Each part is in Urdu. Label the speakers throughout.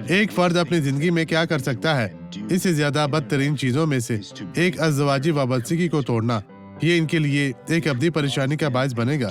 Speaker 1: ایک فرد اپنی زندگی میں کیا کر سکتا ہے؟ اس سے زیادہ بدترین چیزوں میں سے ایک ازدواجی وابستگی کو توڑنا، یہ ان کے لیے ایک ابدی پریشانی کا باعث بنے گا۔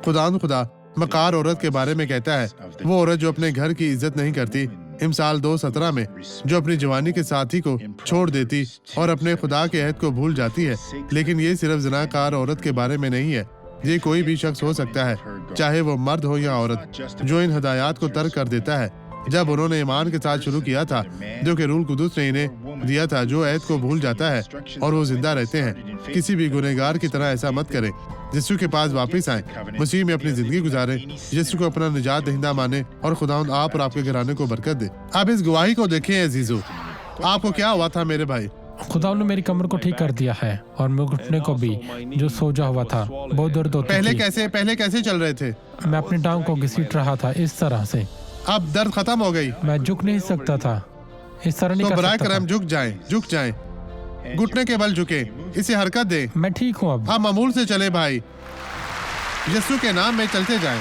Speaker 1: خدا مکار عورت کے بارے میں کہتا ہے، وہ عورت جو اپنے گھر کی عزت نہیں کرتی، امثال 2:17 میں، جو اپنی جوانی کے ساتھی کو چھوڑ دیتی اور اپنے خدا کے عہد کو بھول جاتی ہے۔ لیکن یہ صرف زناکار عورت کے بارے میں نہیں ہے، یہ کوئی بھی شخص ہو سکتا ہے، چاہے وہ مرد ہو یا عورت، جو ان ہدایات کو ترک کر دیتا ہے۔ جب انہوں نے ایمان کے ساتھ شروع کیا تھا، جو کہ روح القدس نے انہیں دیا تھا، جو عہد کو بھول جاتا ہے اور وہ زندہ رہتے ہیں، کسی بھی گنہگار کی طرح ایسا مت کریں۔ یسوع کے پاس واپس آئیں، مسیح میں اپنی زندگی گزاریں، یسوع کو اپنا نجات دہندہ مانیں، اور خداوند آپ اور آپ کے گھرانے کو برکت دے۔ اب اس گواہی کو دیکھیں عزیزو، آپ کو کیا ہوا تھا میرے بھائی؟
Speaker 2: خدا نے میری کمر کو ٹھیک کر دیا ہے، اور میرے گھٹنے کو بھی، جو سوجا ہوا تھا، بہت درد ہوتی تھی۔
Speaker 1: پہلے کیسے چل رہے تھے؟
Speaker 2: میں اپنی ٹانگ کو گھسیٹ رہا تھا اس طرح سے۔
Speaker 1: اب درد ختم ہو گئی؟
Speaker 2: میں جھک نہیں سکتا تھا، اس طرح نہیں
Speaker 1: تو
Speaker 2: کر
Speaker 1: برائے
Speaker 2: سکتا
Speaker 1: کرم جھک جائیں، گھٹنے کے بل جھکیں، اسے حرکت دیں۔
Speaker 2: میں ٹھیک ہوں اب۔
Speaker 1: اب معمول سے چلے بھائی، یسوع کے نام میں چلتے جائیں۔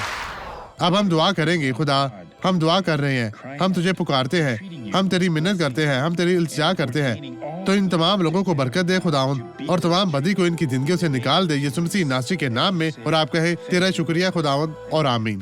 Speaker 1: اب ہم دعا کریں گے۔ خدا، ہم دعا کر رہے ہیں، ہم تجھے پکارتے ہیں، ہم تیری منت کرتے ہیں، ہم تیری التجا کرتے ہیں، تو ان تمام لوگوں کو برکت دے خداوند، اور تمام بدی کو ان کی زندگیوں سے نکال دے، یسوع مسیح ناصری کے نام میں، اور آپ کہیں تیرا شکریہ خداوند، اور آمین۔